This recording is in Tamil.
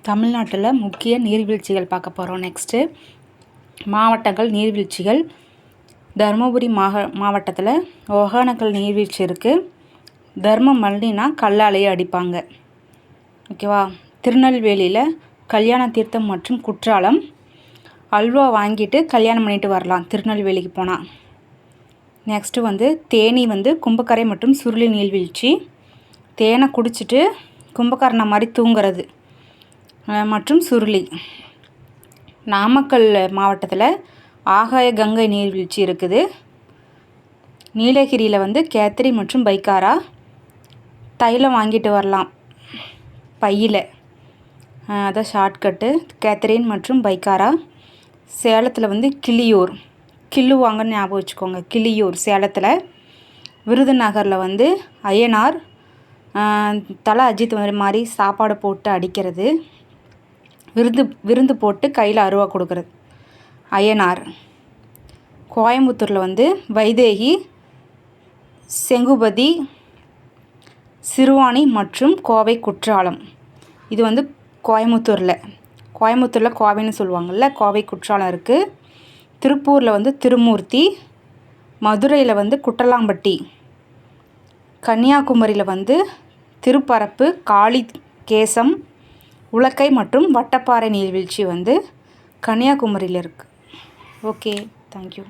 தமிழ்நாட்டில் முக்கிய நீர்வீழ்ச்சிகள் பார்க்க போகிறோம். நெக்ஸ்ட்டு மாவட்டங்கள் நீர்வீழ்ச்சிகள். தருமபுரி மாவட்டத்தில் ஒகேனக்கல் நீர்வீழ்ச்சி இருக்குது. தர்மமல்லினா கல்லாலேயே அடிப்பாங்க. ஓகேவா. திருநெல்வேலியில் கல்யாண தீர்த்தம் மற்றும் குற்றாலம். அல்வா வாங்கிட்டு கல்யாணம் பண்ணிட்டு வரலாம் திருநெல்வேலிக்கு போனால். நெக்ஸ்ட்டு தேனி கும்பக்கரை மற்றும் சுருளி நீர்வீழ்ச்சி. தேனை குடிச்சிட்டு கும்பகரணை மாதிரி தூங்குறது மற்றும் சுருளி. நாமக்கல் மாவட்டத்தில் ஆகாய கங்கை நீர்வீழ்ச்சி இருக்குது. நீலகிரியில் கேத்ரி மற்றும் பைக்காரா. தைலம் வாங்கிட்டு வரலாம் பையில், அதான் ஷார்ட்கட்டு. கேத்ரின் மற்றும் பைக்காரா. சேலத்தில் கிளியூர், கிள்ளுவாங்கன்னு ஞாபகம் வச்சுக்கோங்க. கிளியூர் சேலத்தில். விருதுநகரில் அய்யனார் தலை அஜித் மாதிரி சாப்பாடு போட்டு அடிக்கிறது. விருந்து போட்டு கையில் அருவா கொடுக்குறது அய்யனார். கோயம்புத்தூரில் வைதேகி, செங்குபதி, சிறுவாணி மற்றும் கோவை குற்றாலம். இது கோயம்புத்தூரில் கோவைன்னு சொல்லுவாங்கள்ல, கோவை குற்றாலம் இருக்குது. திருப்பூரில் திருமூர்த்தி. மதுரையில் குட்டலாம்பட்டி. கன்னியாகுமரியில் திருப்பரப்பு, காளி கேசம், உலக்கை மற்றும் வட்டப்பாறை நீர்வீழ்ச்சி கன்னியாகுமரியில் இருக்குது. Okay, thank you.